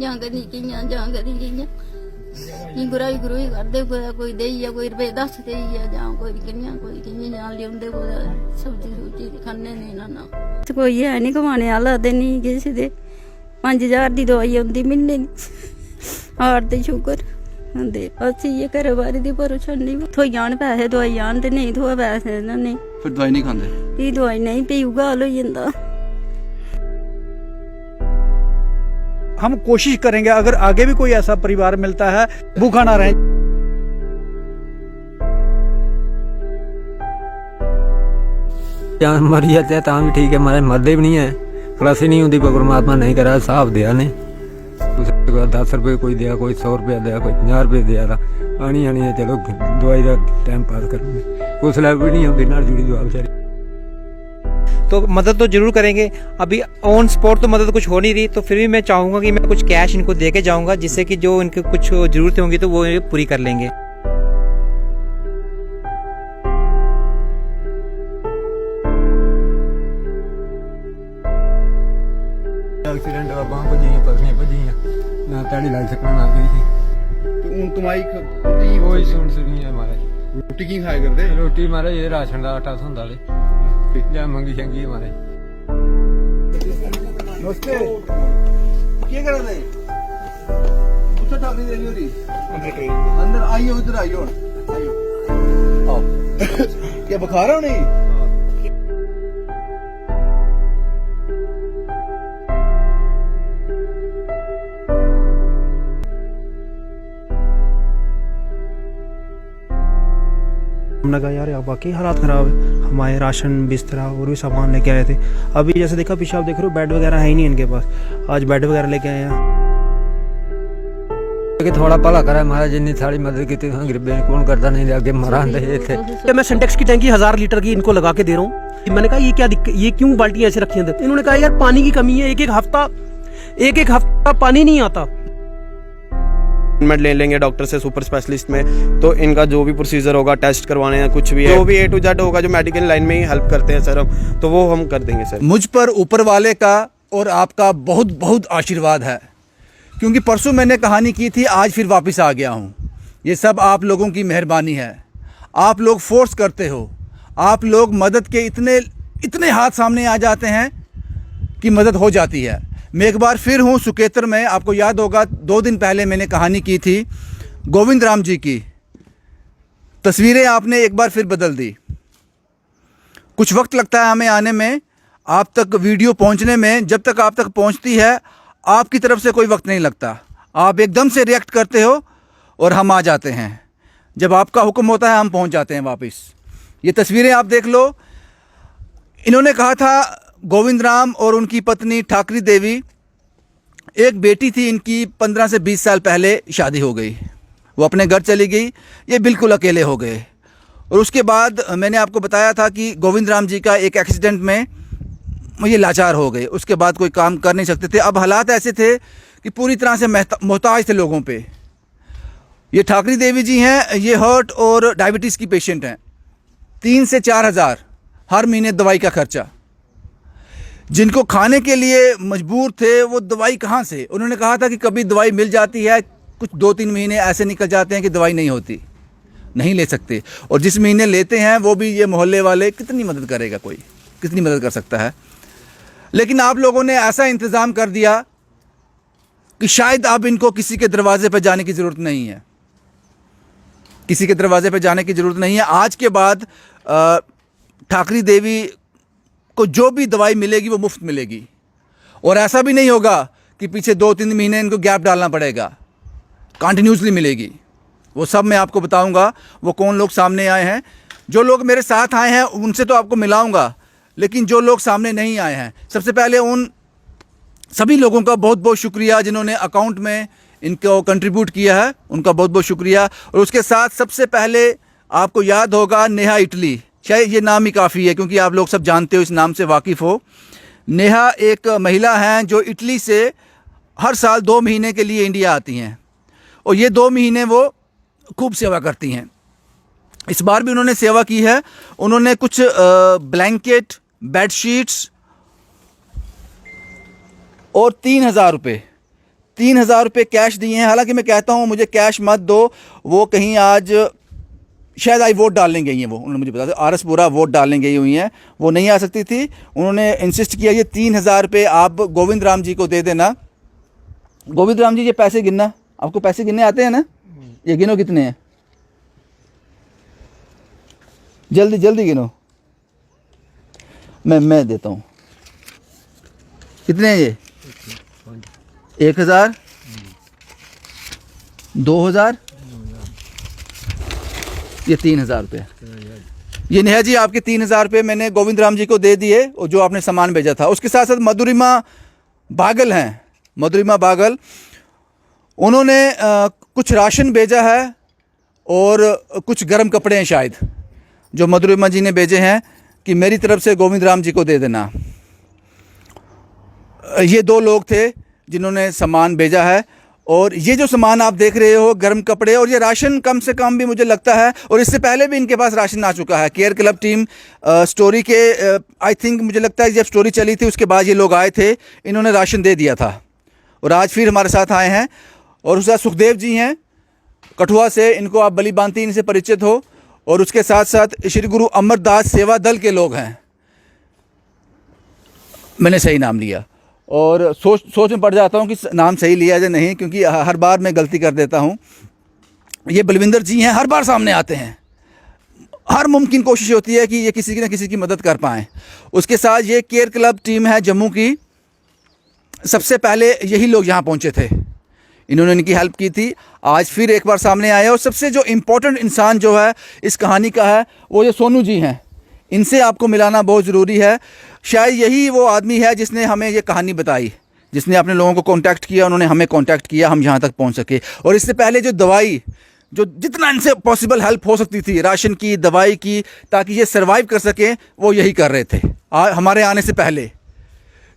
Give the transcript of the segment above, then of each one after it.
ਜਾਂ ਕਦੀ ਗਈਆਂ ਜਾਂ ਕਦੀ ਗਈਆਂ ਕੀ ਗੁਰਾਈ ਕਰਦੇ ਕੋਈ ਦੇਈ ਆ ਕੋਈ ਰੁਪਏ ਦੱਸ ਦੇਈ ਆ ਜਾਂ ਕੋਈ ਕਿੰਨੀਆਂ ਕੋਈ ਕਿੰਨੀ ਜਾਂ ਲਿਆਉਂਦੇ ਕੋਈ ਸਬਜ਼ੀ ਸੁਬਜ਼ੀ ਖਾਣੇ ਨੇ ਨਾ ਕੋਈ ਹੈ ਨਹੀਂ ਕਮਾਣੇ ਵਾਲਾ ਤੇ ਨਹੀਂ ਕਿਸੇ ਦੇ 5000 ਦੀ ਦਵਾਈ ਆਉਂਦੀ ਮਹੀਨੇ ਦੀ ਹਾਰ ਤੇ ਸ਼ੂਗਰ ਹੁੰਦੇ ਅਸੀਂ ਇਹ ਘਰ ਬਾਰੇ ਦੀ ਪਰੇਸ਼ਾਨੀ ਥੋਈ ਜਾਣ ਪੈਸੇ ਦਵਾਈ ਆਣ ਤੇ ਨਹੀਂ ਥੋੜਾ ਪੈਸੇ ਇਹਨਾਂ ਨੇ ਫਿਰ ਦਵਾਈ ਨਹੀਂ ਖਾਂਦੇ ਵੀ ਦਵਾਈ ਨਹੀਂ ਪੀਊਗਾ ਹਾਲ ਹੋ ਜਾਂਦਾ। हम कोशिश करेंगे अगर आगे भी कोई ऐसा परिवार मिलता है भूखा ना रहे। मरी जाते हैं भी ठीक है, हमारे मरते भी नहीं है, खलासी नहीं होती परमात्मा नहीं करा साहब दिया ने 10 रुपये कोई दिया, कोई 100 रुपया दिया, कोई 50 रुपये दिया था आनी है चलो दवाई का टाइम पास करेंगे कुछ लाभ भी नहीं होती ना जुड़ी दवा बेचारी। तो मदद तो जरूर करेंगे। अभी ऑन स्पॉट तो मदद कुछ हो नहीं रही, तो फिर भी मैं चाहूँगा कि मैं कुछ कैश इनको दे के जाऊँगा जिससे कि जो इनकी कुछ ज़रूरतें होंगी तो वो पूरी कर लेंगे। एक्सीडेंट हुआ बांह भजी पसलियां भजी ना ताड़ी लग सकना ना गई थी तो तुम्हारी रोटी कोई सुन सुनी है हमारे रोटी की खाया करते रोटी मारे ये राशन का आटा थोंदा ले या मंगी शंगी हमारे। नमस्ते क्या कर रहे कुछ ठाकरी दे रही अंदर आइयो इधर आइयो आइयो आओ क्या बुखार है नहीं हमने कहा यार वाकई हालात ख़राब है, हमारे राशन बिस्तरा और भी सामान लेके आए थे। अभी जैसे देखा पीछे आप देख रहे हो बेड वगैरह है ही नहीं इनके पास, आज बेड वगैरह लेके आए हैं। कि थोड़ा भला करा महाराज जिन्नी सारी मदद की थी गरीबें कौन करता नहीं आगे मरा थे। मैं सिंटेक्स की टैंकी 1000 लीटर की इनको लगा के दे रहा हूँ। मैंने कहा ये क्या दिक्कत, ये क्यों बाल्टियाँ ऐसे रखी हैं? इन्होंने कहा यार पानी की कमी है, एक एक हफ्ता पानी नहीं आता। ट्रीटमेंट ले लेंगे डॉक्टर से सुपर स्पेशलिस्ट में, तो इनका जो भी प्रोसीजर होगा टेस्ट करवाने हैं कुछ भी है जो भी A to Z होगा जो मेडिकल लाइन में ही हेल्प करते हैं सर हम, तो वो हम कर देंगे सर। मुझ पर ऊपर वाले का और आपका बहुत बहुत आशीर्वाद है, क्योंकि परसों मैंने कहानी की थी, आज फिर वापस आ गया हूँ। ये सब आप लोगों की मेहरबानी है, आप लोग फोर्स करते हो, आप लोग मदद के इतने हाथ सामने आ जाते हैं कि मदद हो जाती है। मैं एक बार फिर हूँ सुकेतर में, आपको याद होगा 2 दिन पहले मैंने कहानी की थी गोविंद राम जी की, तस्वीरें आपने एक बार फिर बदल दी। कुछ वक्त लगता है हमें आने में, आप तक वीडियो पहुंचने में, जब तक आप तक पहुंचती है आपकी तरफ से कोई वक्त नहीं लगता, आप एकदम से रिएक्ट करते हो और हम आ जाते हैं। जब आपका हुक्म होता है हम पहुंच जाते हैं वापस। ये तस्वीरें आप देख लो, इन्होंने कहा था गोविंद राम और उनकी पत्नी ठाकरी देवी, एक बेटी थी इनकी, 15 से 20 साल पहले शादी हो गई, वो अपने घर चली गई, ये बिल्कुल अकेले हो गए। और उसके बाद मैंने आपको बताया था कि गोविंद राम जी का एक एक्सीडेंट में ये लाचार हो गए, उसके बाद कोई काम कर नहीं सकते थे। अब हालात ऐसे थे कि पूरी तरह से मोहताज थे लोगों पे। ये ठाकरी देवी जी हैं, ये हार्ट और डायबिटीज़ की पेशेंट हैं। 3 से 4 हज़ार हर महीने दवाई का खर्चा। जिनको खाने के लिए मजबूर थे वो दवाई कहाँ से, उन्होंने कहा था कि कभी दवाई मिल जाती है, कुछ 2-3 महीने ऐसे निकल जाते हैं कि दवाई नहीं होती, नहीं ले सकते। और जिस महीने लेते हैं वो भी ये मोहल्ले वाले, कितनी मदद करेगा कोई, कितनी मदद कर सकता है। लेकिन आप लोगों ने ऐसा इंतज़ाम कर दिया कि शायद अब इनको किसी के दरवाजे पर जाने की ज़रूरत नहीं है, किसी के दरवाजे पर जाने की ज़रूरत नहीं है। आज के बाद ठाकरी देवी को जो भी दवाई मिलेगी वो मुफ्त मिलेगी, और ऐसा भी नहीं होगा कि पीछे 2-3 महीने इनको गैप डालना पड़ेगा, कंटिन्यूसली मिलेगी। वो सब मैं आपको बताऊंगा, वो कौन लोग सामने आए हैं। जो लोग मेरे साथ आए हैं उनसे तो आपको मिलाऊंगा, लेकिन जो लोग सामने नहीं आए हैं, सबसे पहले उन सभी लोगों का बहुत बहुत शुक्रिया जिन्होंने अकाउंट में इनको कंट्रीब्यूट किया है, उनका बहुत बहुत शुक्रिया। और उसके साथ सबसे पहले आपको याद होगा नेहा इटली, शायद ये नाम ही काफ़ी है क्योंकि आप लोग सब जानते हो, इस नाम से वाकिफ़ हो। नेहा एक महिला हैं जो इटली से हर साल 2 महीने के लिए इंडिया आती हैं, और ये 2 महीने वो खूब सेवा करती हैं। इस बार भी उन्होंने सेवा की है, उन्होंने कुछ ब्लैंकेट, बेडशीट्स और 3000 रुपये 3,000 रुपये कैश दिए हैं। हालांकि मैं कहता हूं मुझे कैश मत दो, वो कहीं आज शायद आई वोट डालने गई हैं, वो उन्होंने मुझे बताया आरएस पूरा वोट डालने गई हुई हैं, वो नहीं आ सकती थी। उन्होंने इंसिस्ट किया ये 3,000 रुपये आप गोविंद राम जी को दे देना। गोविंद राम जी ये पैसे गिनना, आपको पैसे गिनने आते हैं ना? ये गिनो कितने हैं, जल्दी जल्दी गिनो। मैं देता हूँ। कितने हैं ये? 1,000, 2,000, ये 3,000 रुपये। ये नेहा जी आपके 3,000 रुपये मैंने गोविंद राम जी को दे दिए, और जो आपने सामान भेजा था। उसके साथ साथ मधुरिमा बागल हैं, मधुरिमा बागल, उन्होंने कुछ राशन भेजा है और कुछ गर्म कपड़े हैं शायद, जो मधुरिमा जी ने भेजे हैं कि मेरी तरफ से गोविंद राम जी को दे देना। ये 2 लोग थे जिन्होंने सामान भेजा है, और ये जो सामान आप देख रहे हो गर्म कपड़े और ये राशन कम से कम भी मुझे लगता है, और इससे पहले भी इनके पास राशन आ चुका है। केयर क्लब टीम स्टोरी के आई थिंक मुझे लगता है जब स्टोरी चली थी उसके बाद ये लोग आए थे, इन्होंने राशन दे दिया था और आज फिर हमारे साथ आए हैं। और उसके साथ सुखदेव जी हैं कठुआ से, इनको आप बली बांती इनसे परिचित हो, और उसके साथ साथ श्री गुरु अमरदास सेवा दल के लोग हैं, मैंने सही नाम लिया और सोच में पड़ जाता हूँ कि नाम सही लिया या नहीं, क्योंकि हर बार मैं गलती कर देता हूँ। ये बलविंदर जी हैं, हर बार सामने आते हैं, हर मुमकिन कोशिश होती है कि ये किसी की ना किसी की मदद कर पाएँ। उसके साथ ये केयर क्लब टीम है जम्मू की, सबसे पहले यही लोग यहाँ पहुँचे थे, इन्होंने इनकी हेल्प की थी, आज फिर एक बार सामने आए। और सबसे जो इम्पोर्टेंट इंसान जो है इस कहानी का है वो ये सोनू जी हैं, इनसे आपको मिलाना बहुत ज़रूरी है। शायद यही वो आदमी है जिसने हमें ये कहानी बताई, जिसने अपने लोगों को कांटेक्ट किया, उन्होंने हमें कांटेक्ट किया, हम यहाँ तक पहुँच सके। और इससे पहले जो दवाई, जो जितना इनसे पॉसिबल हेल्प हो सकती थी, राशन की, दवाई की, ताकि ये सर्वाइव कर सकें, वो यही कर रहे थे हमारे आने से पहले।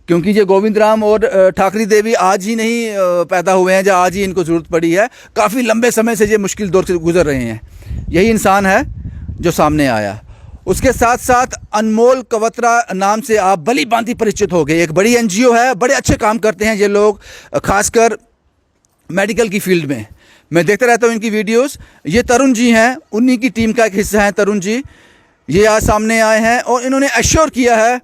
क्योंकि ये गोविंद राम और ठाकरी देवी आज ही नहीं पैदा हुए हैं, जो आज ही इनको ज़रूरत पड़ी है, काफ़ी लंबे समय से ये मुश्किल दौर से गुजर रहे हैं। यही इंसान है जो सामने आया। उसके साथ साथ अनमोल कवत्रा नाम से आप भली भांति परिचित हो गए, एक बड़ी NGO है, बड़े अच्छे काम करते हैं ये लोग, खासकर मेडिकल की फील्ड में। मैं देखता रहता हूँ इनकी वीडियोस। ये तरुण जी हैं, उन्हीं की टीम का एक हिस्सा है तरुण जी, ये आज सामने आए हैं और इन्होंने एश्योर किया है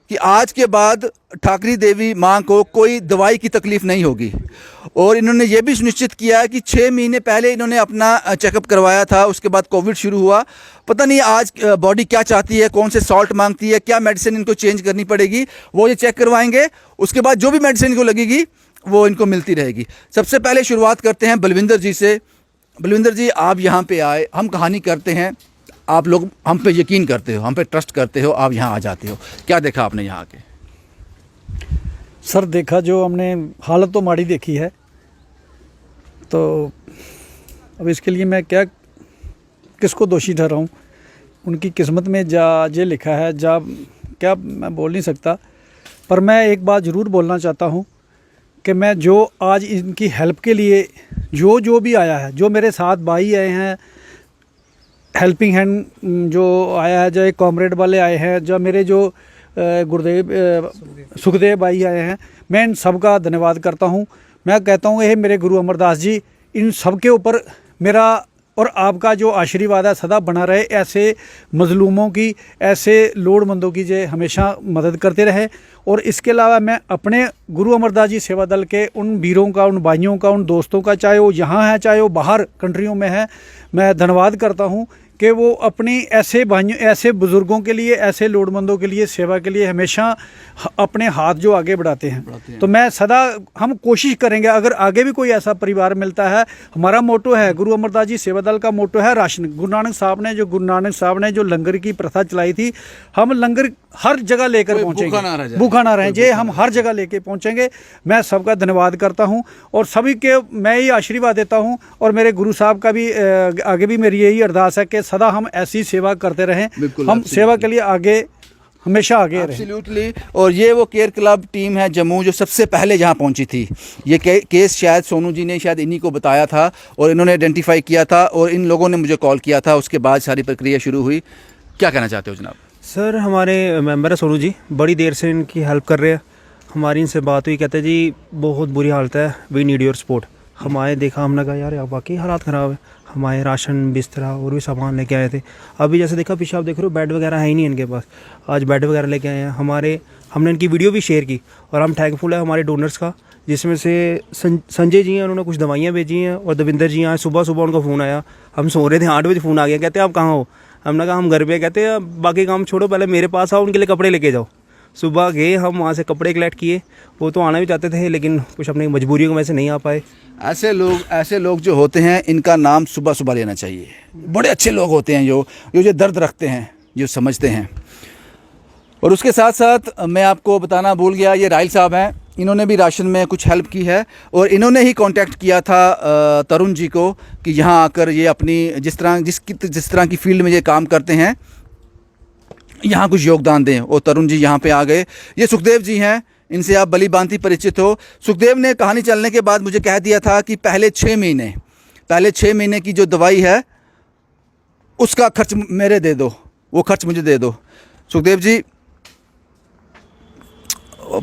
कि आज के बाद ठाकरी देवी माँ को कोई दवाई की तकलीफ़ नहीं होगी। और इन्होंने ये भी सुनिश्चित किया है कि 6 महीने पहले इन्होंने अपना चेकअप करवाया था, उसके बाद कोविड शुरू हुआ। पता नहीं आज बॉडी क्या चाहती है, कौन से सॉल्ट मांगती है, क्या मेडिसिन इनको चेंज करनी पड़ेगी, वो ये चेक करवाएंगे। उसके बाद जो भी मेडिसिन इनको लगेगी वो इनको मिलती रहेगी। सबसे पहले शुरुआत करते हैं बलविंदर जी से। बलविंदर जी, आप यहाँ पे आए, हम कहानी करते हैं, आप लोग हम पे यकीन करते हो, हम पे ट्रस्ट करते हो, आप यहाँ आ जाते हो, क्या देखा आपने यहाँ आके? सर देखा, जो हमने हालत तो माड़ी देखी है, तो अब इसके लिए मैं क्या किसको दोषी ठहराऊं? उनकी किस्मत में जा ये लिखा है, जा क्या मैं बोल नहीं सकता। पर मैं एक बात ज़रूर बोलना चाहता हूं कि मैं जो आज इनकी हेल्प के लिए जो भी आया है, जो मेरे साथ भाई आए हैं, हेल्पिंग हैंड जो आया है, जो एक कॉमरेड वाले आए हैं, जो मेरे जो सुखदेव भाई आए हैं, मैं इन सब का धन्यवाद करता हूं। मैं कहता हूं ये मेरे गुरु अमरदास जी, इन सब के ऊपर मेरा और आपका जो आशीर्वाद है सदा बना रहे। ऐसे मजलूमों की, ऐसे लोड़मंदों की जो हमेशा मदद करते रहे। और इसके अलावा मैं अपने गुरु अमरदास जी सेवा दल के उन वीरों का, उन भाइयों का, उन दोस्तों का, चाहे वो यहाँ है चाहे वो बाहर कंट्रियों में है, मैं धन्यवाद करता हूँ कि वो अपनी ऐसे भाइयों, ऐसे बुज़ुर्गों के लिए, ऐसे लोड़मंदों के लिए, सेवा के लिए हमेशा अपने हाथ जो आगे बढ़ाते हैं। तो मैं सदा, हम कोशिश करेंगे, अगर आगे भी कोई ऐसा परिवार मिलता है, हमारा मोटो है, गुरु अमरदास जी सेवा दल का मोटो है राशन। गुरु नानक साहब ने जो लंगर की प्रथा चलाई थी, हम लंगर हर जगह लेकर पहुँचेंगे, भूखा ना रहे जे, हम हर जगह लेके पहुँचेंगे। मैं सबका धन्यवाद करता हूँ और सभी के मैं ही आशीर्वाद देता हूँ। और मेरे गुरु साहब का भी आगे भी मेरी यही अरदास है कि सदा हम ऐसी सेवा करते रहें, हम सेवा के लिए आगे हमेशा आगे रहें। एब्सोल्युटली। और ये वो केयर क्लब टीम है जम्मू जो सबसे पहले जहाँ पहुँची थी। ये केस शायद सोनू जी ने शायद इन्हीं को बताया था और इन्होंने आइडेंटिफाई किया था और इन लोगों ने मुझे कॉल किया था, उसके बाद सारी प्रक्रिया शुरू हुई। क्या कहना चाहते हो जनाब? सर हमारे मेंबर है सोनू जी, बड़ी देर से इनकी हेल्प कर रहे हैं। हमारी इनसे बात हुई, कहते जी बहुत बुरी हालत है, वी नीड योर सपोर्ट। हम आए, देखा, हमने कहा यार वाकई हालात ख़राब है। हम आए, राशन बिस्तरा और भी सामान लेके आए थे। अभी जैसे देखा पीछे आप देख रहे हो बेड वगैरह है ही नहीं इनके पास, आज बेड वगैरह लेके आए हैं। हमने इनकी वीडियो भी शेयर की और हम थैंकफुल है हमारे डोनर्स का, जिसमें से संजय जी हैं, उन्होंने कुछ दवाइयाँ भेजी हैं, और दविंदर जी हैं। सुबह उनका फ़ोन आया, हम सो रहे थे, 8 बजे फ़ोन आ गया, कहते हैं आप कहाँ हो? हमने कहा हम घर पे। कहते हैं बाकी काम छोड़ो, पहले मेरे पास आओ, उनके लिए कपड़े लेके जाओ। सुबह गए हम, वहाँ से कपड़े कलेक्ट किए। वो तो आना भी चाहते थे लेकिन कुछ अपनी मजबूरियों की वजह से नहीं आ पाए। ऐसे लोग जो होते हैं, इनका नाम सुबह सुबह लेना चाहिए। बड़े अच्छे लोग होते हैं जो दर्द रखते हैं, जो समझते हैं। और उसके साथ साथ मैं आपको बताना भूल गया, ये राहिल साहब हैं, इन्होंने भी राशन में कुछ हेल्प की है। और इन्होंने ही कांटेक्ट किया था तरुण जी को कि यहाँ आकर ये अपनी जिस तरह की फील्ड में ये काम करते हैं, यहाँ कुछ योगदान दें। और तरुण जी यहाँ पे आ गए। ये सुखदेव जी हैं, इनसे आप भली भांति परिचित हो। सुखदेव ने कहानी चलने के बाद मुझे कह दिया था कि पहले 6 महीने की जो दवाई है उसका खर्च मेरे दे दो, वो खर्च मुझे दे दो। सुखदेव जी,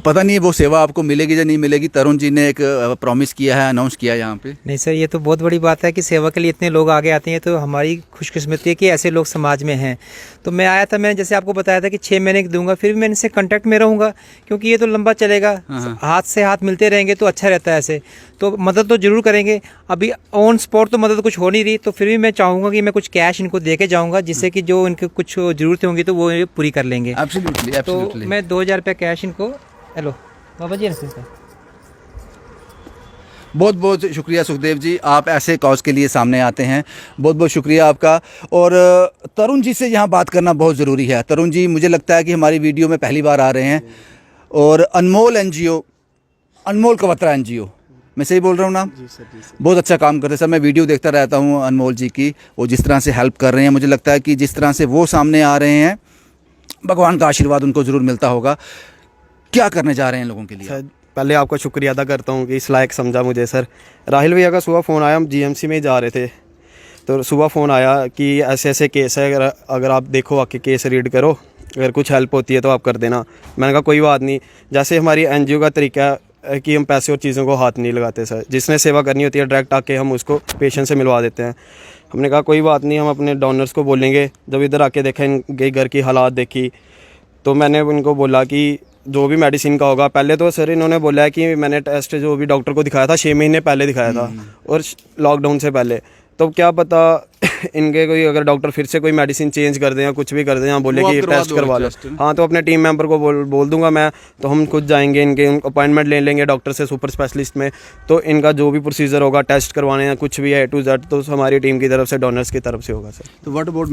पता नहीं वो सेवा आपको मिलेगी या नहीं मिलेगी। तरुण जी ने एक प्रॉमिस किया है, अनाउंस किया है यहाँ पे। नहीं सर, ये तो बहुत बड़ी बात है कि सेवा के लिए इतने लोग आगे आते हैं, तो हमारी खुशकिस्मती है कि ऐसे लोग समाज में हैं। तो मैं आया था, मैंने जैसे आपको बताया था कि 6 महीने की दूंगा, फिर भी मैं इनसे कांटेक्ट में रहूँगा क्योंकि ये तो लंबा चलेगा। हाथ से हाथ मिलते रहेंगे तो अच्छा रहता है ऐसे। तो मदद तो ज़रूर करेंगे। अभी ऑन स्पॉट तो मदद कुछ हो नहीं रही, तो फिर भी मैं चाहूँगा कि मैं कुछ कैश इनको दे के जाऊँगा, जिससे कि जो इनकी कुछ ज़रूरतें होंगी तो वो पूरी कर लेंगे। तो मैं 2000 रुपये कैश इनको, हेलो बाबा जी, बहुत बहुत शुक्रिया सुखदेव जी, आप ऐसे कॉज के लिए सामने आते हैं, बहुत बहुत शुक्रिया आपका। और तरुण जी से यहाँ बात करना बहुत ज़रूरी है। तरुण जी मुझे लगता है कि हमारी वीडियो में पहली बार आ रहे हैं। और अनमोल कवत्रा NGO, मैं सही बोल रहा हूँ नाम? जी सर। बहुत अच्छा काम करते हैं सर, मैं वीडियो देखता रहता हूँ अनमोल जी की। वो जिस तरह से हेल्प कर रहे हैं, मुझे लगता है कि जिस तरह से वो सामने आ रहे हैं, भगवान का आशीर्वाद उनको ज़रूर मिलता होगा। क्या करने जा रहे हैं लोगों के लिए? सर पहले आपका शुक्रिया अदा करता हूँ कि इस लायक समझा मुझे। सर राहिल भैया का सुबह फ़ोन आया, हम GMC में जा रहे थे, तो सुबह फ़ोन आया कि ऐसे ऐसे केस है, अगर आप देखो, आके केस रीड करो, अगर कुछ हेल्प होती है तो आप कर देना। मैंने कहा कोई बात नहीं। जैसे हमारी NGO का तरीका है कि हम पैसे और चीज़ों को हाथ नहीं लगाते सर, जिसने सेवा करनी होती है डायरेक्ट आके हम उसको पेशेंट से मिलवा देते हैं। हमने कहा कोई बात नहीं, हम अपने डोनर्स को बोलेंगे। जब इधर आके देखा, इनके घर की हालात देखी, तो मैंने उनको बोला कि जो भी मेडिसिन का होगा, पहले तो सर इन्होंने बोला है कि मैंने टेस्ट जो भी डॉक्टर को दिखाया था 6 महीने पहले दिखाया था, और लॉकडाउन से पहले। तो क्या पता इनके कोई अगर डॉक्टर फिर से कोई मेडिसिन चेंज कर दें या कुछ भी कर दें, या बोले कि टेस्ट करवा लो। हाँ, तो अपने टीम मेंबर को बोल दूंगा मैं, तो हम खुद जाएंगे, इनके अपॉइंटमेंट ले लेंगे डॉक्टर से, सुपर स्पेशलिस्ट में। तो इनका जो भी प्रोसीजर होगा, टेस्ट करवाने या कुछ भी A to Z, तो हमारी टीम की तरफ से, डोनर्स की तरफ से होगा सर। तो व्हाट अबाउट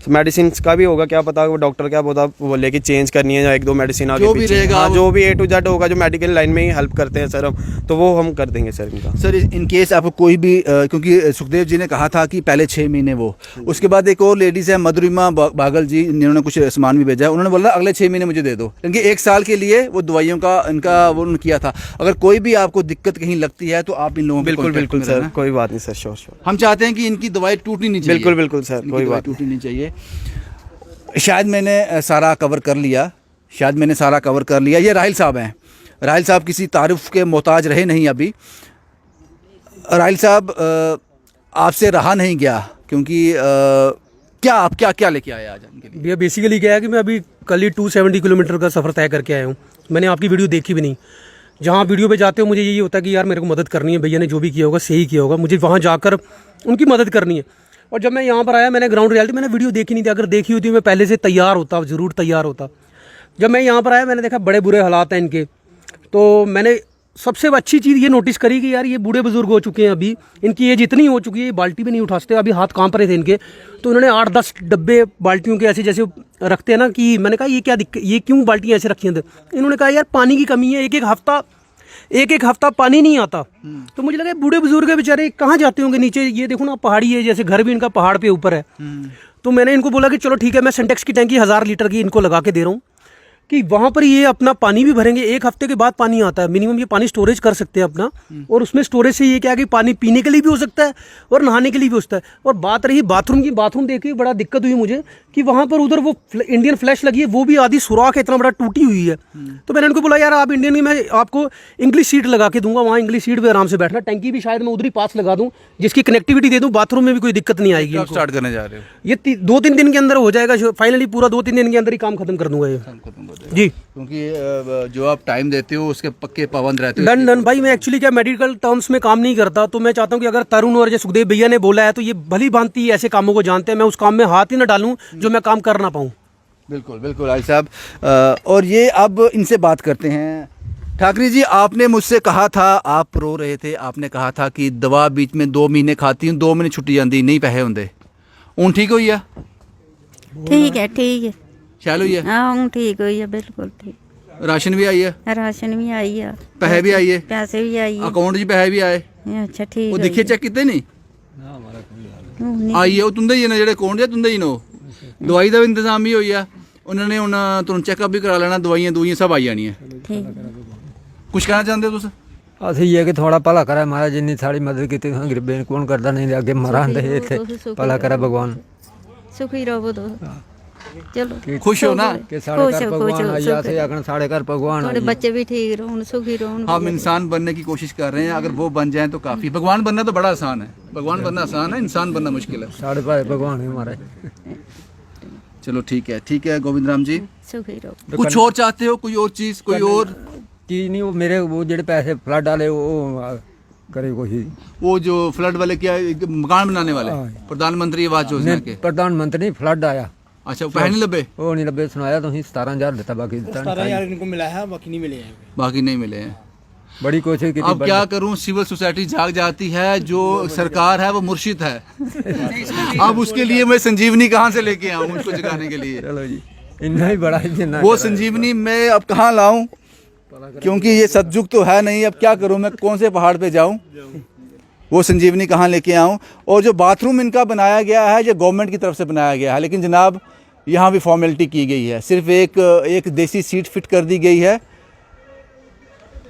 मेडिसिन का भी होगा, क्या पता वो डॉक्टर क्या बोले कि चेंज करनी है या 1-2 मेडिसिन आगे पीछे। हाँ, जो भी A to Z होगा, जो मेडिकल लाइन में ही हेल्प करते हैं सर हम, तो वो हम कर देंगे सर इनका। सर इन केस आपको कोई भी क्योंकि सुखदेव जी ने कहा था कि पहले 6 महीने वो, उसके बाद एक और लेडीज़ है मधुरिमा बागल जी, जिन्होंने कुछ सामान भी भेजा है, उन्होंने बोला अगले 6 महीने मुझे दे दो, क्योंकि 1 साल के लिए वो दवाइयों का इनका वो उन्होंने किया था। अगर कोई भी आपको दिक्कत कहीं लगती है तो आप इन लोगों को बिल्कुल सर, कोई बात नहीं सर, श्योर। हम चाहते हैं कि इनकी दवाई टूटनी नहीं चाहिए। बिल्कुल सर, कोई बात टूटनी नहीं चाहिए। शायद मैंने सारा कवर कर लिया। ये राहिल साहब हैं। राहिल साहब किसी तारुफ के मोहताज रहे नहीं अभी। राहिल साहब, आपसे रहा नहीं गया, क्योंकि क्या लेके आए आज इनके लिए? भैया बेसिकली क्या है कि मैं अभी कल ही 270 किलोमीटर का सफ़र तय करके आया हूँ। मैंने आपकी वीडियो देखी भी नहीं। जहाँ वीडियो पे जाते हो मुझे यही होता है कि यार मेरे को मदद करनी है, भैया ने जो भी किया होगा सही किया होगा, मुझे वहाँ जाकर उनकी मदद करनी है। और जब मैं यहाँ पर आया, मैंने ग्राउंड रियलिटी, मैंने वीडियो देखी नहीं थी। अगर देखी होती मैं पहले से ज़रूर तैयार होता। जब मैं यहाँ पर आया, मैंने देखा बड़े बुरे हालात हैं इनके। तो मैंने सबसे अच्छी चीज़ ये नोटिस करी कि यार ये बूढ़े बुजुर्ग हो चुके हैं, अभी इनकी एज इतनी हो चुकी है, ये बाल्टी भी नहीं उठा सकते, अभी हाथ कांप रहे थे इनके। तो इन्होंने 8-10 डब्बे बाल्टियों के ऐसे जैसे रखते हैं ना, कि मैंने कहा ये क्या दिक्कत, ये क्यों बाल्टियाँ ऐसे रखी हैं? इन्होंने कहा यार पानी की कमी है, एक हफ्ता पानी नहीं आता। तो मुझे लगा बूढ़े बुजुर्ग बेचारे कहाँ जाते होंगे नीचे। ये देखो ना, पहाड़ी है, जैसे घर भी इनका पहाड़ पे ऊपर है। तो मैंने इनको बोला कि चलो ठीक है, मैं सिंटेक्स की टैंकी 1000 लीटर की इनको लगा के दे रहा हूँ। कि वहाँ पर ये अपना पानी भी भरेंगे, 1 हफ्ते के बाद पानी आता है मिनिमम, ये पानी स्टोरेज कर सकते हैं अपना, और उसमें स्टोरेज से ये क्या है कि पानी पीने के लिए भी हो सकता है और नहाने के लिए भी हो सकता है। और बात रही बाथरूम की, बाथरूम देख के बड़ा दिक्कत हुई मुझे कि वहाँ पर उधर वो इंडियन फ्लैश लगी है, वो भी आधी सुराख है, इतना बड़ा टूटी हुई है। तो मैंने उनको बोला यार आप इंडियन की, मैं आपको इंग्लिश सीट लगा के दूंगा, वहाँ इंग्लिश सीट पे आराम से बैठना, टंकी भी शायद मैं उधर ही पास लगा दूँ जिसकी कनेक्टिविटी दे दूँ, बाथरूम में भी कोई दिक्कत नहीं आएगी। आप स्टार्ट करने जा रहे हो? ये 2-3 दिन के अंदर हो जाएगा, फाइनली पूरा 2-3 दिन के अंदर ही काम खत्म कर दूंगा ये जी। क्योंकि जो आप टाइम देते हो उसके पक्के पाबंद रहते हो। डन भाई, मैं एक्चुअली क्या मेडिकल टर्म्स में काम नहीं करता, तो मैं चाहता हूँ कि अगर तरुण और जो सुखदेव भैया ने बोला है तो ये भली भांति ऐसे कामों को जानते हैं, मैं उस काम में हाथ ही ना डालूं जो मैं काम कर ना पाऊँ। बिल्कुल बिल्कुल आल साहब। और ये अब इनसे बात करते हैं। ठाकरे जी, आपने मुझसे कहा था, आप रो रहे थे, आपने कहा था कि दवा बीच में 2 महीने खाती हूँ, 2 महीने छुट्टी जाती नहीं पैसे होंगे, हूँ ठीक हुई है? ठीक है, ठीक है, शैल हुई है? हाँ हूँ ठीक हुई है, बिल्कुल ठीक। राशन भी आई है? राशन भी आई है, पैसे भी आई है? पैसे भी आई है, अकाउंट च पैसे भी आए? अच्छा ठीक वो है। दिखे चेक किते नहीं आई है? वो तुंदे ही ने जेह्ड़े अकाउंट च तुंदे ही ने। दवाई का भी इंतजाम भी होई है, उन्होंने हुण तुहानूं चैकअप भी करा लेना, दवाइयां दुइयां सब आई जानियां। ठीक। कुछ कहना चाहते हो तुस? ਅਸੀਂ ਇਹ ਕਿ ਥੋੜਾ ਭਲਾ ਕਰੇ ਮਹਾਰਾਜ, ਜਿੰਨੀ ਸਾਡੀ ਮਦਦ ਕੀਤੀ ਗਰੀਬਾਂ ਨੂੰ ਕੌਣ ਕਰਦਾ ਨਹੀਂ, ਅੱਗੇ ਮਰਾਂ ਦੇ ਇੱਥੇ ਭਲਾ ਕਰੇ ਭਗਵਾਨ। सुखी रहो तो चलो, खुश हो ना? कि साढ़े घर भगवान आया से आखन साढ़े घर भगवान थोड़े बच्चे भी ठीक रहो, सुखी रहो। हम इंसान बनने की कोशिश कर रहे हैं, अगर वो बन जाएं तो काफ़ी। भगवान बनना तो बड़ा आसान है, भगवान बनना आसान है, इंसान बनना मुश्किल है। साढ़े भाई भगवान है हमारे। चलो ठीक है, ठीक है गोविंद राम जी। सुखी रहो। कुछ और चाहते हो? कोई और चीज़, कोई और चीज नहीं, वो मेरे वो जेडे पैसे फ्लड वाले वो करे कोशिश, वो जो फ्लड वाले क्या मकान बनाने वाले प्रधानमंत्री आवास योजना के प्रधानमंत्री फ्लड आया। अच्छा, वो पैसे नहीं लबे? वो नहीं लबे, सुनाया तो 17,000 देता, बाकी 17,000 इनको मिला है, बाकी नहीं मिले हैं। बाकी नहीं मिले हैं। बड़ी कोशिश की। अब क्या करूं, सिविल सोसाइटी जाग जाती है, जो सरकार है वो मुर्शिद है। अब उसके लिए मैं संजीवनी कहाँ से लेके आऊं उसको जगाने के लिए? चलो जी, इतना ही बड़ा जितना वो संजीवनी मैं अब कहाँ लाऊं, क्योंकि ये सतयुग तो है नहीं। अब क्या करूं मैं, कौन से पहाड़ पे जाऊं, वो संजीवनी कहाँ लेके आऊं? और जो बाथरूम इनका बनाया गया है ये गवर्नमेंट की तरफ से बनाया गया है, लेकिन जनाब यहाँ भी फॉर्मेलिटी की गई है, सिर्फ एक देसी सीट फिट कर दी गई है,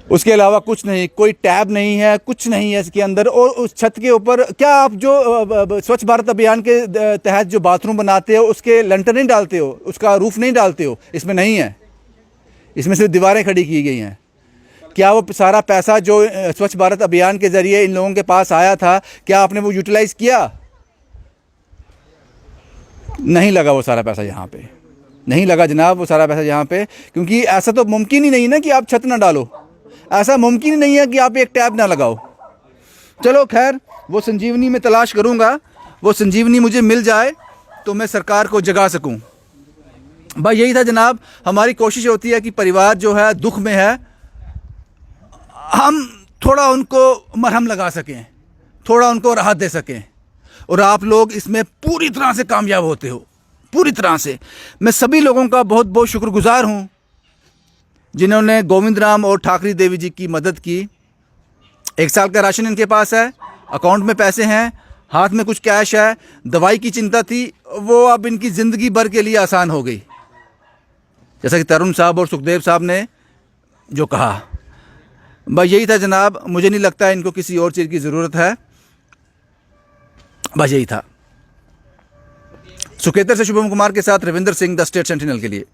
उसके अलावा कुछ नहीं, कोई टैब नहीं है, कुछ नहीं है इसके अंदर। और उस छत के ऊपर क्या आप जो स्वच्छ भारत अभियान के तहत जो बाथरूम बनाते हो उसके लंटर नहीं डालते हो, उसका रूफ नहीं डालते हो? इसमें नहीं है, इसमें सिर्फ दीवारें खड़ी की गई हैं। क्या वो सारा पैसा जो स्वच्छ भारत अभियान के ज़रिए इन लोगों के पास आया था, क्या आपने वो यूटिलाइज़ किया? नहीं लगा वो सारा पैसा यहाँ पे, नहीं लगा जनाब वो सारा पैसा यहाँ पे, क्योंकि ऐसा तो मुमकिन ही नहीं ना कि आप छत ना डालो, ऐसा मुमकिन ही नहीं है कि आप एक टैब ना लगाओ। चलो खैर, वो संजीवनी में तलाश करूँगा, वो संजीवनी मुझे मिल जाए तो मैं सरकार को जगा सकूँ। भाई यही था जनाब, हमारी कोशिश होती है कि परिवार जो है दुख में है, हम थोड़ा उनको मरहम लगा सकें, थोड़ा उनको राहत दे सकें, और आप लोग इसमें पूरी तरह से कामयाब होते हो, पूरी तरह से। मैं सभी लोगों का बहुत बहुत शुक्रगुजार हूँ जिन्होंने गोविंद राम और ठाकरी देवी जी की मदद की। 1 साल का राशन इनके पास है, अकाउंट में पैसे हैं, हाथ में कुछ कैश है, दवाई की चिंता थी, वो अब इनकी ज़िंदगी भर के लिए आसान हो गई, जैसा कि तरुण साहब और सुखदेव साहब ने जो कहा। बस यही था जनाब, मुझे नहीं लगता इनको किसी और चीज़ की ज़रूरत है, बस यही था। सुकेतर से शुभम कुमार के साथ Ravinder Singh, the state sentinel के लिए।